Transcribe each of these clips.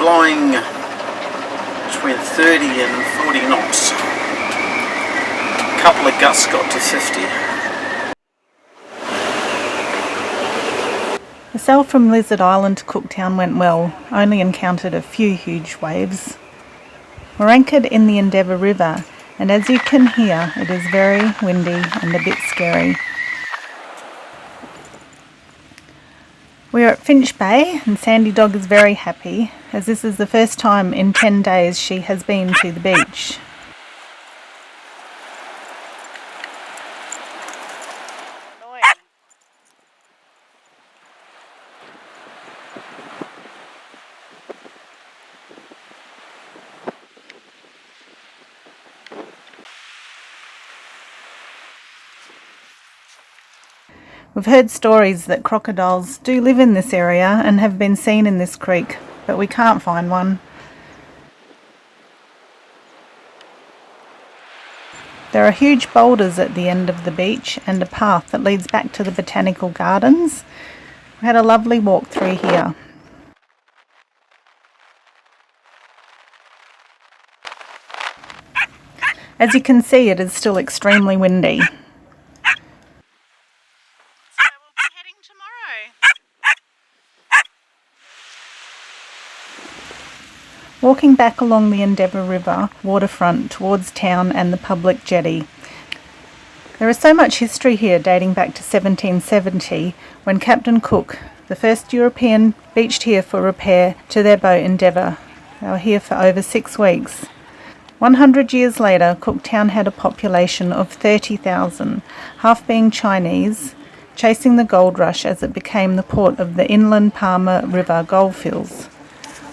blowing between 30 and 40 knots. A couple of gusts got to 50. The sail from Lizard Island to Cooktown went well, only encountered a few huge waves. We're anchored in the Endeavour River, and as you can hear, it is very windy and a bit scary. We are at Finch Bay, and Sandy Dog is very happy, as this is the first time in 10 days she has been to the beach. We've heard stories that crocodiles do live in this area and have been seen in this creek, but we can't find one. There are huge boulders at the end of the beach and a path that leads back to the botanical gardens. We had a lovely walk through here. As you can see, it is still extremely windy. Walking back along the Endeavour River waterfront towards town and the public jetty. There is so much history here dating back to 1770 when Captain Cook, the first European, beached here for repair to their boat Endeavour. They were here for over 6 weeks. 100 years later, Cooktown had a population of 30,000, half being Chinese, chasing the gold rush as it became the port of the inland Palmer River goldfields.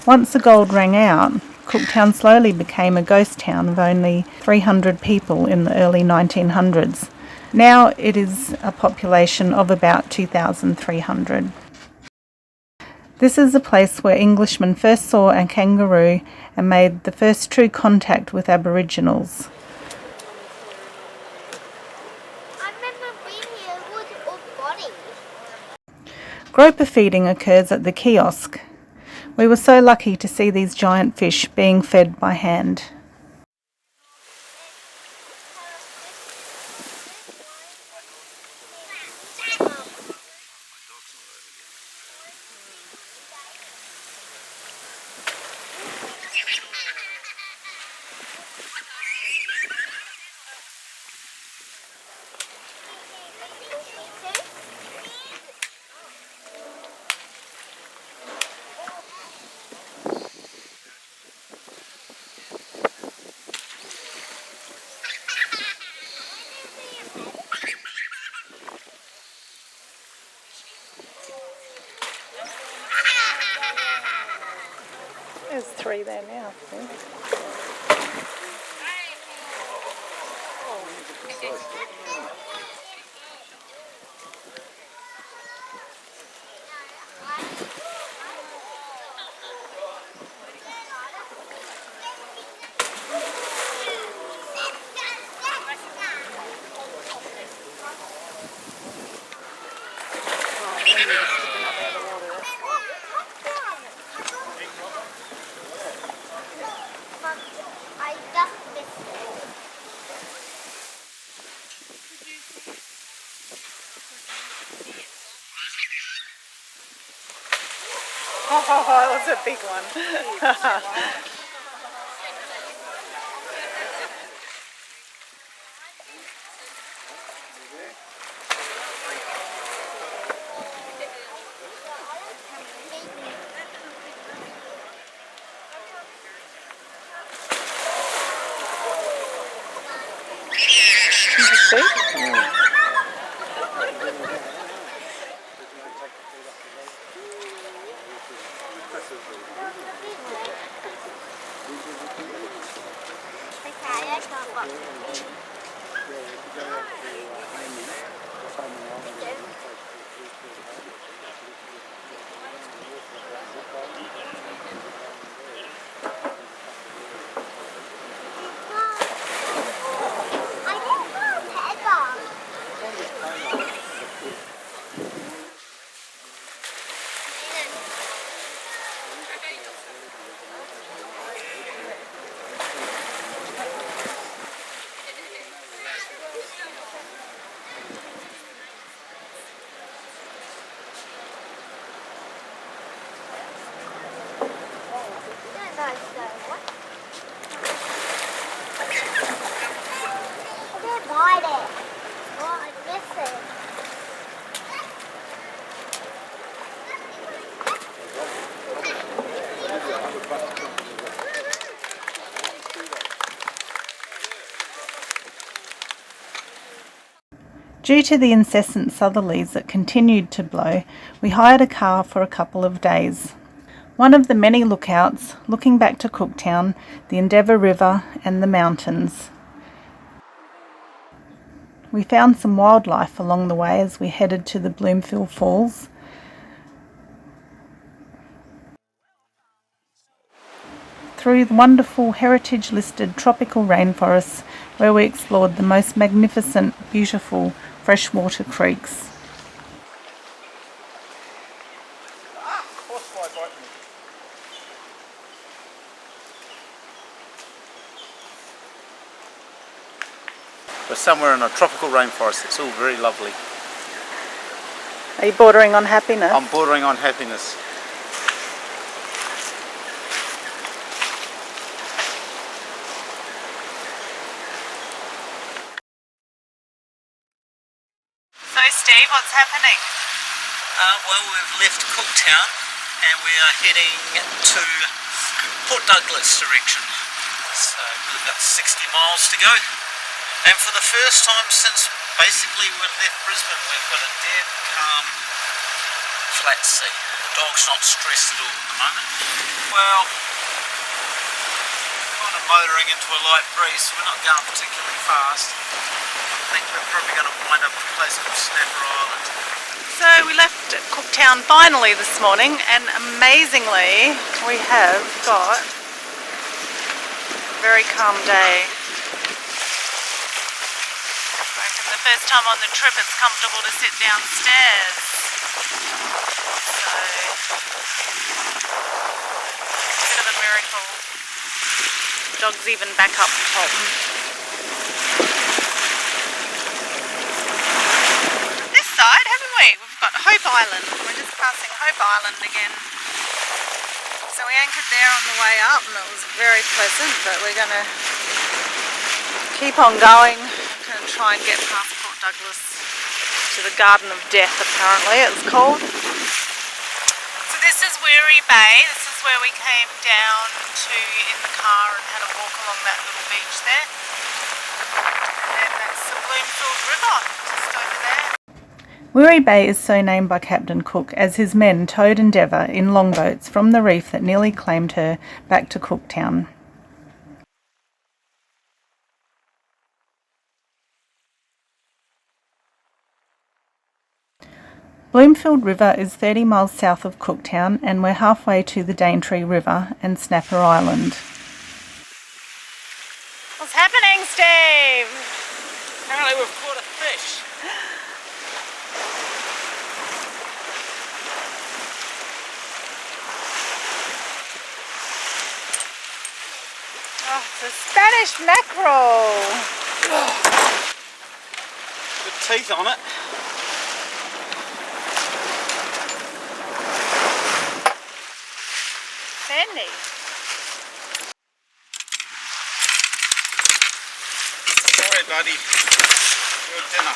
Once the gold rang out, Cooktown slowly became a ghost town of only 300 people in the early 1900s. Now it is a population of about 2,300. This is the place where Englishmen first saw a kangaroo and made the first true contact with Aboriginals. I remember being here with all body. Grouper feeding occurs at the kiosk. We were so lucky to see these giant fish being fed by hand. There's 3 there now, I think. I just missed it. Oh, that was a big one. Due to the incessant southerlies that continued to blow, we hired a car for a couple of days. One of the many lookouts looking back to Cooktown, the Endeavour River and the mountains. We found some wildlife along the way as we headed to the Bloomfield Falls. Through the wonderful heritage-listed tropical rainforests where we explored the most magnificent, beautiful freshwater creeks. We're somewhere in a tropical rainforest. It's all very lovely. Are you bordering on happiness? I'm bordering on happiness. So Steve, what's happening? Well, we've left Cooktown and we are heading to Port Douglas direction. So we've got 60 miles to go. And for the first time since basically we left Brisbane, we've got a dead, calm, flat sea. The dog's not stressed at all at the moment. Well, kind of motoring into a light breeze, so we're not going particularly fast. I think we're probably going to wind up at a place called Endeavour Island. So we left Cooktown finally this morning, and amazingly we have got a very calm day. I reckon the first time on the trip it's comfortable to sit downstairs. So, a bit of a miracle. Dog's even back up top. This side, haven't we? We've got Hope Island. We're just passing Hope Island again. So we anchored there on the way up and it was very pleasant, but we're going to keep on going. Going to try and get past Port Douglas to the Garden of Death, apparently it's called. So this is Weary Bay. This is where we came down to in the car and had a walk along that little beach there. And then that's the Bloomfield River, just over there. Weary Bay is so named by Captain Cook as his men towed Endeavour in longboats from the reef that nearly claimed her back to Cooktown. Bloomfield River is 30 miles south of Cooktown and we're halfway to the Daintree River and Snapper Island. What's happening, Steve? Apparently we've caught a fish. Oh, it's a Spanish mackerel. Good teeth on it. Sandy. Alright, buddy. Good dinner.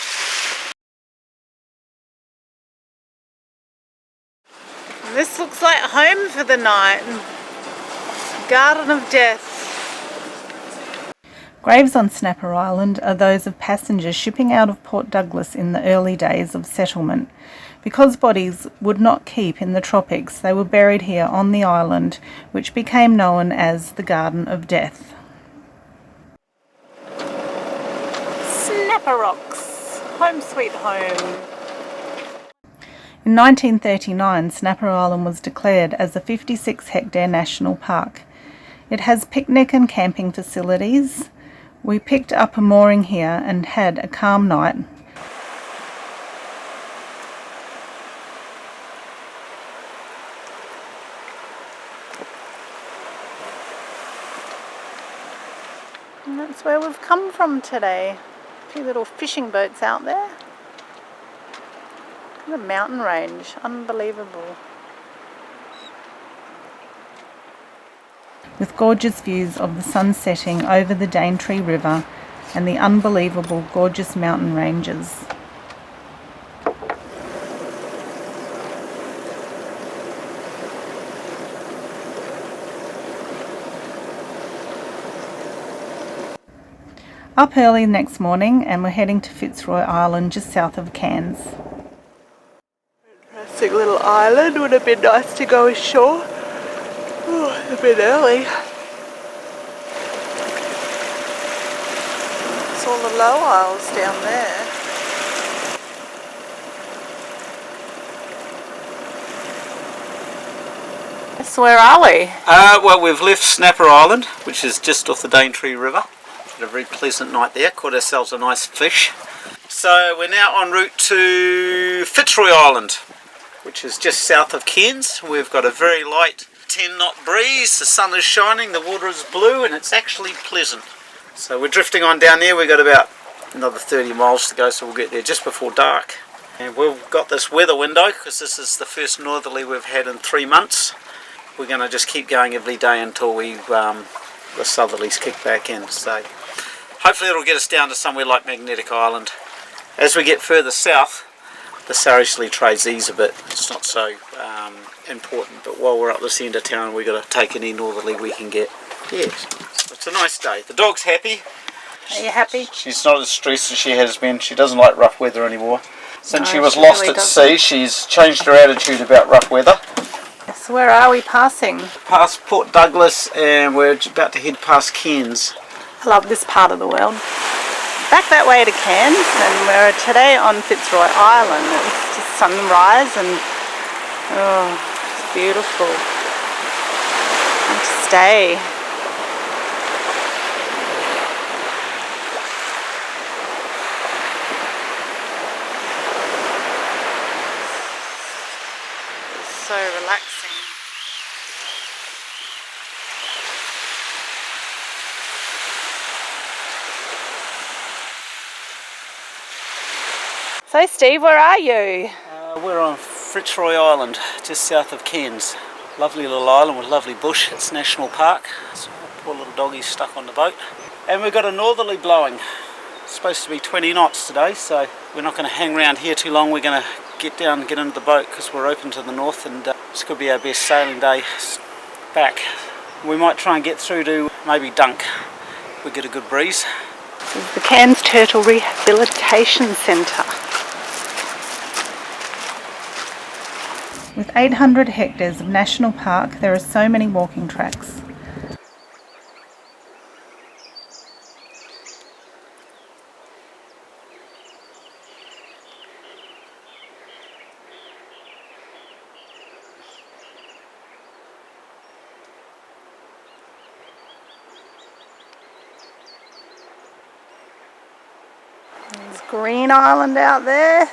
This looks like home for the night. Garden of Death. Graves on Snapper Island are those of passengers shipping out of Port Douglas in the early days of settlement. Because bodies would not keep in the tropics, they were buried here on the island, which became known as the Garden of Death. Snapper Rocks, home sweet home. In 1939, Snapper Island was declared as a 56-hectare national park. It has picnic and camping facilities. We picked up a mooring here and had a calm night. And that's where we've come from today. A few little fishing boats out there. The mountain range, unbelievable. With gorgeous views of the sun setting over the Daintree River and the unbelievable gorgeous mountain ranges. Up early next morning and we're heading to Fitzroy Island just south of Cairns. Interesting little island, would have been nice to go ashore. Oh, it's a bit early. It's all the low isles down there. So where are we? Well, we've left Snapper Island, which is just off the Daintree River. Had a very pleasant night there, caught ourselves a nice fish. So we're now en route to Fitzroy Island, which is just south of Cairns. We've got a very light 10-knot breeze, the sun is shining, the water is blue, and it's actually pleasant. So we're drifting on down there. We've got about another 30 miles to go, so we'll get there just before dark. And we've got this weather window because this is the first northerly we've had in 3 months. We're going to just keep going every day until the southerlies kick back in. So hopefully it'll get us down to somewhere like Magnetic Island. As we get further south, the Saricely trades ease a bit. It's not so important, but while we're up this end of town, we've got to take any northerly we can get. Yes, it's a nice day. The dog's happy. Are you happy? She's not as stressed as she has been. She doesn't like rough weather anymore. Since No, she was she lost really at doesn't. sea, she's changed her attitude about rough weather. So where are we passing? Past Port Douglas, and we're about to head past Cairns. I love this part of the world. Back that way to Cairns, and we're today on Fitzroy Island. It's just sunrise and oh, it's beautiful. And to stay. It's so relaxing. So Steve, where are you? We're on Fitzroy Island, just south of Cairns. Lovely little island with lovely bush. It's National Park. So poor little doggie's stuck on the boat. And we've got a northerly blowing. It's supposed to be 20 knots today, so we're not going to hang around here too long. We're going to get down and get into the boat because we're open to the north, and this could be our best sailing day back. We might try and get through to maybe Dunk. We get a good breeze. This is the Cairns Turtle Rehabilitation Centre. With 800 hectares of national park, there are so many walking tracks. There's Green Island out there.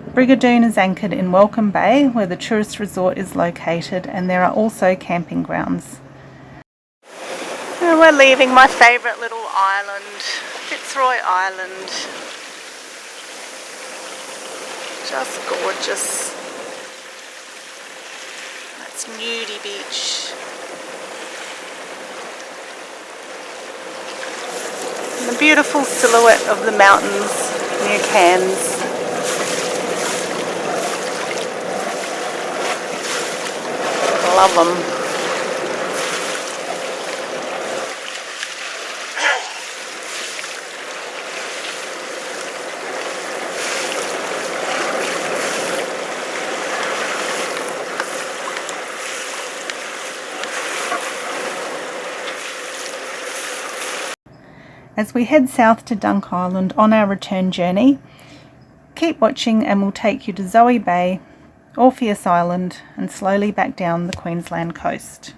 Brigadoon is anchored in Welcome Bay, where the tourist resort is located, and there are also camping grounds. And we're leaving my favourite little island, Fitzroy Island. Just gorgeous. That's Nudie Beach. And the beautiful silhouette of the mountains near Cairns. Love them. As we head south to Dunk Island on our return journey, keep watching and we'll take you to Zoe Bay, Orpheus Island, and slowly back down the Queensland coast.